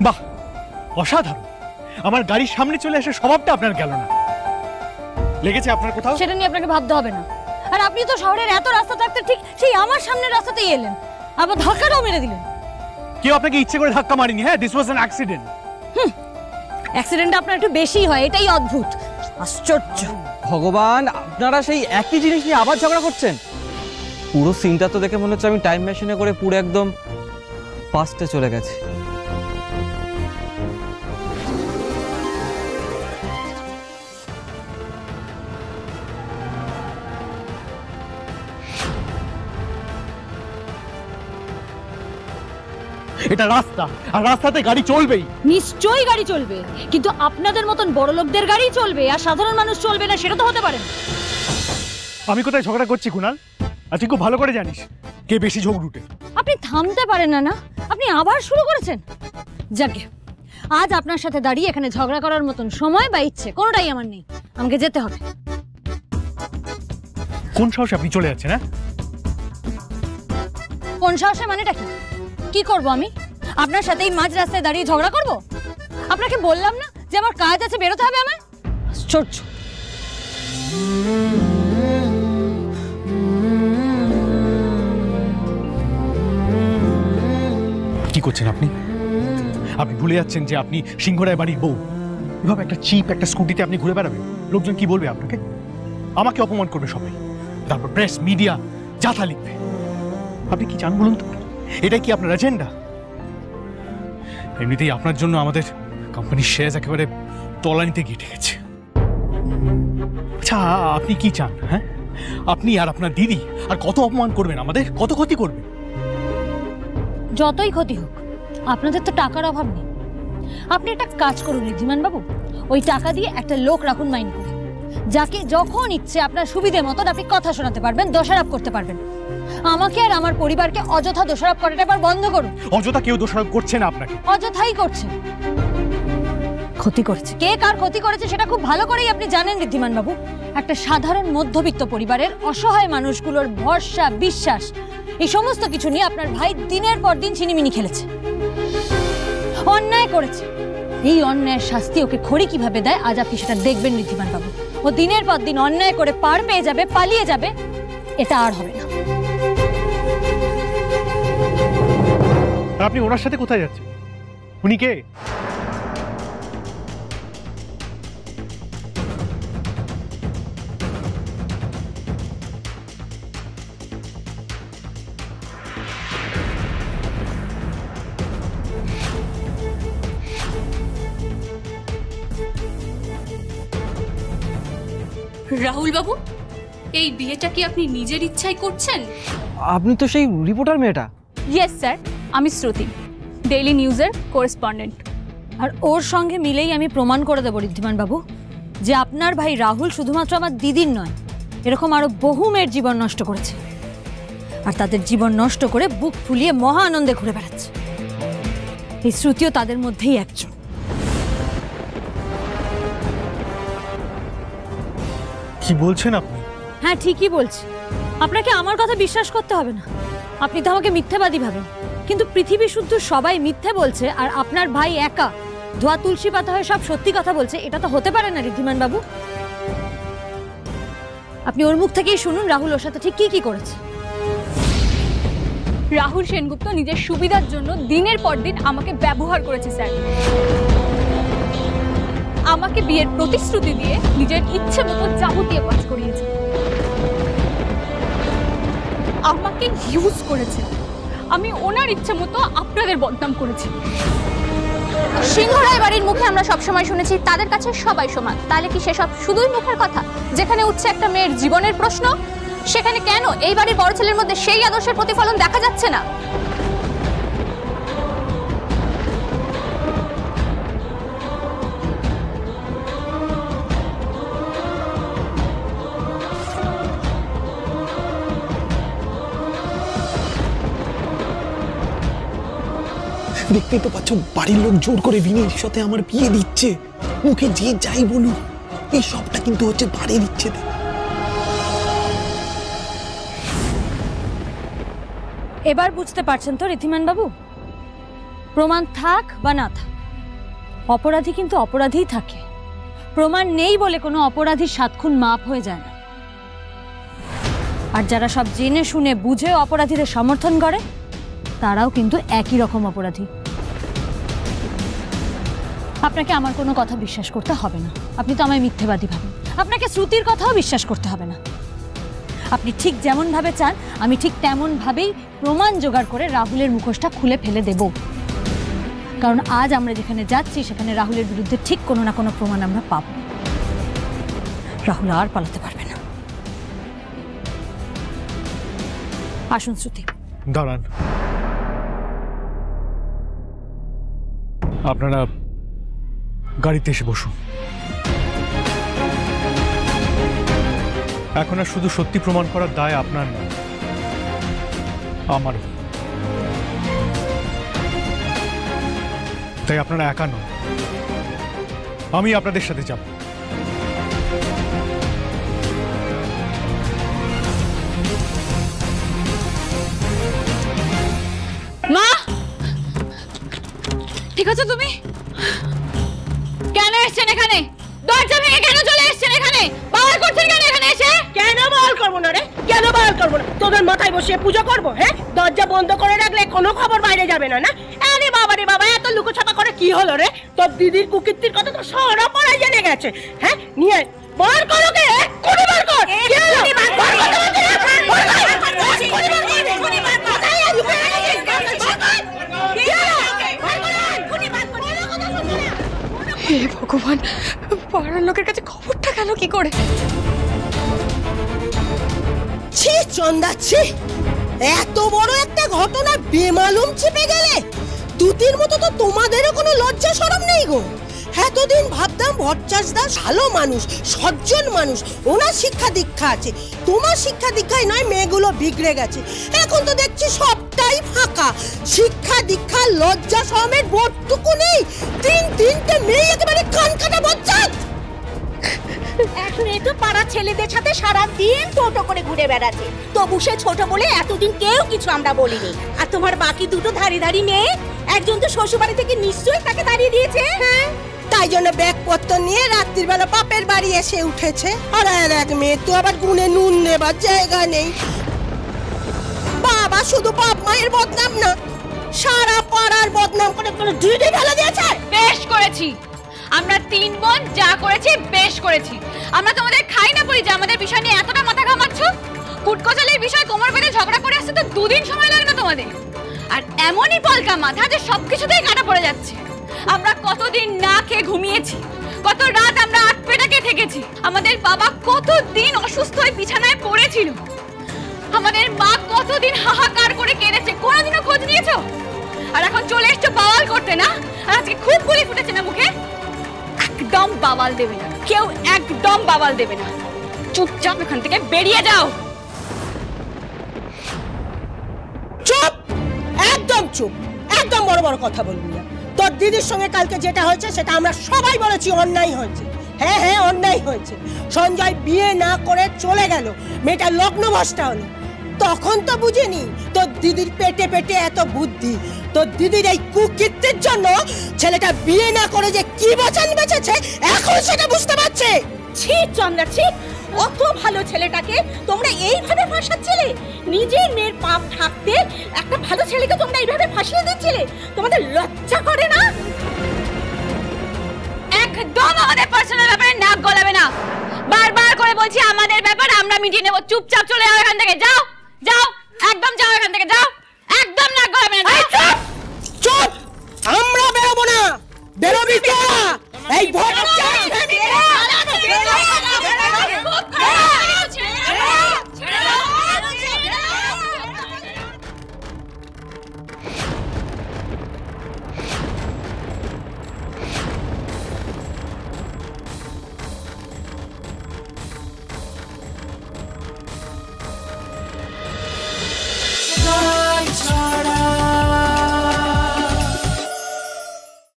বাহ, অসাধারণ। আমার গাড়ির সামনে চলে আসে স্বভাবটা আপনার গেল না। লেগেছে আপনার কোথাও? সেটা নিয়ে আপনাকে ভাবতে হবে না। আর আপনি তো শহরের এত রাস্তা থাকতে ঠিক সেই আমার সামনের রাস্তাতেই এলেন, আবার ধাক্কাটাও মেরে দিলেন। কেউ আপনাকে ইচ্ছে করে ধাক্কা মারিনি। হ্যাঁ, দিস ওয়াজ অ্যান অ্যাক্সিডেন্ট। অ্যাক্সিডেন্টটা আপনার একটু বেশি হয়, এটাই অদ্ভুত, আশ্চর্য। ভগবান, আপনারা সেই একই জিনিস নিয়ে আবার ঝগড়া করছেন। পুরো সিনটা তো দেখে মনে হচ্ছে আমি টাইম মেশিনে করে পুরো একদম পাস্টে চলে গেছি। এটা রাস্তা, আর রাস্তাতে গাড়ি চলবেই। নিশ্চয়ই গাড়ি চলবে, কিন্তু আপনাদের মতন বড় লোকদের গাড়ি চলবে আর সাধারণ মানুষ চলবে না, সেটা তো হতে পারে না। আমি কোথায় ঝগড়া করছি কুনাল? আর তুই খুব ভালো করে জানিস কে বেশি ঝগড়ুটে। আপনি থামতে পারেন না? আপনি আবার শুরু করেছেন। যাকে আজ আপনার সাথে দাঁড়িয়ে এখানে ঝগড়া করার মতন সময় বা ইচ্ছে কোনোটাই আমার নেই। আমাকে যেতে হবে। কোন সাহসে আপনি চলে যাচ্ছেন? হ্যাঁ, কোন সাহসে মানেটা কি? কি করব আমি? আপনার সাথেই মাঝ রাস্তায় দাঁড়িয়ে ঝগড়া করব? আপনাকে বললাম না যে আমার কাজ আছে, বেরোতে হবে আমার। আশ্চর্য। কি করছেন আপনি? আপনি ভুলে যাচ্ছেন যে আপনি সিংহরায় বাড়ির বউ। এভাবে একটা চিপ একটা স্কুটিতে আপনি ঘুরে বেড়াবেন, লোকজন কি বলবে আপনাকে? আমাকে অপমান করবে সবাই, তারপর প্রেস মিডিয়া যাতা লিখবে। আপনি কি চান বলুন তো? এটাই কি আপনার এজেন্ডা? এমনিতেই আপনার জন্য আমাদের কোম্পানির শেয়ার একেবারে তলানিতে গিয়ে গেছে। আচ্ছা, আপনি কি চান? হ্যাঁ, আপনি আর আপনার দিদি আর কত অপমান করবেন আমাদের, কত ক্ষতি করবেন? যতই ক্ষতি হোক, আপনাদের তো টাকার অভাব নেই। আপনি একটা কাজ করুন ঋদ্ধিমান বাবু, ওই টাকা দিয়ে একটা লোক রাখুন মাইন্ড করে, যাকে যখন ইচ্ছে আপনার সুবিধে মতন আপনি কথা শোনাতে পারবেন, দোষারোপ করতে পারবেন। আমাকে আর আমার পরিবারকে অযথা দোষারোপ করাটা এবার বন্ধ করুন। অযথা কেউ দোষারোপ করছে না আপনাকে। অযথাই করছে। ক্ষতি করেছে কে, কার ক্ষতি করেছে সেটা খুব ভালো করেই আপনি জানেন ঋদ্ধিমান বাবু। একটা সাধারণ মধ্যবিত্ত পরিবারের অসহায় মানুষগুলোর ভরসা, বিশ্বাস, এই সমস্ত কিছু নিয়ে আপনার ভাই দিনের পর দিন ছিনিমিনি খেলেছে, অন্যায় করেছে। এই অন্যায়ের শাস্তি ওকে খড়ি কিভাবে দেয় আজ আপনি সেটা দেখবেন ঋদ্ধিমান বাবু। ও দিনের পর দিন অন্যায় করে পার পেয়ে যাবে, পালিয়ে যাবে, এটা আর হবে না। আপনি ওনার সাথে কোথায় যাচ্ছেন? উনি কে? রাহুল বাবু, এই বিয়েটা কি আপনি নিজের ইচ্ছায় করছেন? আপনি তো সেই রিপোর্টার মেয়েটা। ইয়েস স্যার, আমি শ্রুতি, ডেইলি নিউজের করেসপন্ডেন্ট। আর ওর সঙ্গে মিলেই আমি প্রমাণ করে দেব ঋদ্ধিমান বাবু যে আপনার ভাই রাহুল শুধুমাত্র আমার দিদির নয়, এরকম আরো বহু মেয়ের জীবন নষ্ট করেছে, আর তাদের জীবন নষ্ট করে বুক ফুলিয়ে মহা আনন্দে ঘুরে বেড়াচ্ছে। এই শ্রুতিও তাদের মধ্যেই একজন। কি বলছেন আপনি? হ্যাঁ, ঠিকই বলছি। আপনাকে আমার কথা বিশ্বাস করতে হবে না, আপনি তো আমাকে মিথ্যাবাদী ভাবেন, কিন্তু পৃথিবী শুদ্ধ সবাই মিথ্যে বলছে আর আপনার ভাই একা ধোয়া তুলসী পাতা হয়ে সব সত্যি কথা বলছে, এটা তো হতে পারে না ঋদ্ধিমান বাবু। আপনি ওর মুখ থেকেই শুনুন রাহুল ওর সাথে ঠিক কি কি করেছে। রাহুল সেনগুপ্ত নিজের সুবিধার জন্য দিনের পর দিন আমাকে ব্যবহার করেছে স্যার। আমাকে বিয়ের প্রতিশ্রুতি দিয়ে নিজের ইচ্ছে মতো যাবতীয় কাজ করিয়েছে, আমাকে ইউজ করেছে। আমি ওনার ইচ্ছে মতো আপনাদের বদনাম করেছি। সিংহরায় বাড়ির মুখে আমরা সবসময় শুনেছি তাদের কাছে সবাই সমান, তাহলে কি সেসব শুধুই মুখের কথা? যেখানে উঠছে একটা মেয়ের জীবনের প্রশ্ন, সেখানে কেন এই বাড়ির বড় ছেলের মধ্যে সেই আদর্শের প্রতিফলন দেখা যাচ্ছে না? দেখতেই তো পাচ্ছ, বাড়ির লোক জোর করে বিনির সাথে আমার বিয়ে দিচ্ছে। মুখে যে যাই বলুক, এই সবটা কিন্তু হচ্ছে বাড়ির ইচ্ছেতে। এবার বুঝতে পারছেন তো ঋদ্ধিমান বাবু, প্রমাণ থাক বা না থাক অপরাধী কিন্তু অপরাধীই থাকে, প্রমাণ নেই বলে কোনো অপরাধীর 7 খুন মাপ হয়ে যায় না। আর যারা সব জেনে শুনে বুঝে অপরাধীদের সমর্থন করে তারাও কিন্তু একই রকম অপরাধী। আপনাকে আমার কোনো কথা বিশ্বাস করতে হবে না, আপনি তো আমায় মিথ্যেবাদী ভাবেন। আপনাকে শ্রুতির কথাও বিশ্বাস করতে হবে না। আপনি ঠিক যেমন ভাবে চান আমি ঠিক তেমন ভাবেই প্রমাণ জোগাড় করে রাহুলের মুখোশটা খুলে ফেলে দেব। কারণ আজ আমরা যেখানে যাচ্ছি সেখানে রাহুলের বিরুদ্ধে ঠিক কোনো না কোনো প্রমাণ আমরা পাব। রাহুল আর পালাতে পারবে না। আসুন শ্রুতি। দাঁড়ান, আপনারা গাড়িতে এসে বসুন। এখন আর শুধু সত্যি প্রমাণ করার দায় আপনার না, আমারও। তাই আপনারা একা নন, আমি আপনাদের সাথে যাব। মা, ঠিক আছে তুমি? কেন এসেছেন এখানে? দরজা ভেঙে কেন চলে এসেছেন এখানে? বাওয়াল করছেন কেন এখানে এসে? কেন বাওয়াল করবো না রে? কেন বাওয়াল করবো না? তোদের মাথায় বসিয়ে পুজো করবো? হ্যাঁ, দরজা বন্ধ করে রাখলে কোনো খবর বাইরে যাবে না। না আরে বাবা রে বাবা, এত লুকোছাপা করে কি হলো রে? তোর দিদির কুকীর্তির কথা তো সারা পাড়ায় জেনে গেছে। হ্যাঁ, নিয়ে বার করো কে? এক্ষুনি বার কর। হে ভগবান, পাড়ার লোকের কাছে খবরটা গেল কি করে? ছি চন্দা, ছি, এত বড় একটা ঘটনা বেমালুম চেপে গেলে। দুতির মতো তো তোমাদেরও কোনো লজ্জা শরম নেই গো। এতদিন ভাবতাম ভট্টাচার্যদা ভালো মানুষ, সজ্জন মানুষ, ওনার শিক্ষা দীক্ষা আছে। তোমার শিক্ষা দীক্ষায় নয় মেয়েগুলো বিগড়ে গেছে। এখন তো দেখছি সবটাই ফাঁকা। শিক্ষা দীক্ষা লজ্জা শরমের বোধটুকু নেই। তিনটে মেয়ে একেবারে কান কাটা বজ্জাত। এক মেয়ে তো পাড়া ছেলেদের সাথে সারা দিন টোটো করে ঘুরে বেড়াচ্ছে, তবু সে ছোট বলে এতদিন কেউ কিছু আমরা বলিনি। আর তোমার বাকি দুটো ধারি মেয়ে, একজন তো শ্বশুরবাড়ি থেকে নিশ্চয়ই তাকে দাঁড়িয়ে দিয়েছে। হ্যাঁ, তাই জন্য ব্যাগপত্র নিয়ে রাত্রির বেলা বাপের বাড়ি এসে উঠেছে। আর এক মেয়ে তো আবার গুনে নুন নেবার জায়গা নেই। বাবা শুধু বাপ মায়ের বদনাম না, সারা পাড়ার বদনাম করে ঢিঢি ঢালা দিয়েছে। বেশ করেছি, আমরা 3 বোন যা করেছি বেশ করেছি। আমরা তোমাদের খাই না বলি যে আমাদের বিষয় নিয়ে এতটা মাথা ঘামাচ্ছ। কুটকচালের বিষয় কোমর বেঁধে ঝগড়া করে আসতে তো 2 দিন সময় লাগে না তোমাদের। আর এমনই পলকা মাথা যে সবকিছুতেই কাটা পড়ে যাচ্ছে। আমরা কতদিন না খেয়ে ঘুমিয়েছি, কত রাত আমরা আটপেটাকে থেকেছি। আমাদের বাবা কতদিন অসুস্থ হয়ে বিছানায় পড়েছিল। আমাদের মা কতদিন হাহাকার করে কেঁদেছে, কোনোদিনও খোঁজ নিয়েছো? আর এখন চলে এসছো বাওয়াল করতে না? আর আজকে খুব গুলি ফুটেছে না মুখে? একদম বাওয়াল দেবে না, কেউ একদম বাওয়াল দেবে না। চুপচাপ এখান থেকে বেরিয়ে যাও। চুপ, একদম চুপ, একদম বড় বড় কথা বলবি না। তোর দিদির সঙ্গে কালকে যেটা হয়েছে সেটা আমরা সবাই বলেছি অন্যায় হয়েছে। হ্যাঁ হ্যাঁ, অন্যায় হয়েছে। সঞ্জয় বিয়ে না করে চলে গেল, মেয়েটা লগ্নভ্রষ্টা হলো। তখন তো বুঝিনি তোর দিদির পেটে পেটে এত বুদ্ধি। তোর দিদির এই কুকীর্তির জন্য ছেলেটা বিয়ে না করে যে কি বচন বেঁচেছে এখন সেটা বুঝতে পারছে। ছি চন্দ্রা, ছি, অত ভালো ছেলেটাকে তোমরা এইভাবে ফাঁসাচ্ছিলে। নিজের মেয়ের পাপ থাকতে একটা ভালো ছেলেকে তোমরা এইভাবে ফাঁসিয়ে দিচ্ছিলে। তোমাদের লজ্জা করে না? একদম আমাদের পার্সোনাল ব্যাপারে নাক গলাবে না। বারবার করে বলছি আমাদের ব্যাপার আমরা মিটিয়ে নেব। চুপচাপ চলে যাও এখান থেকে। যাও যাও, একদম যাও এখান থেকে, যাও। একদম নাক গলাবে না। চুপ, আমরা বেরোবো না। বেরোবি তোরা। এই ভট্টাচার্য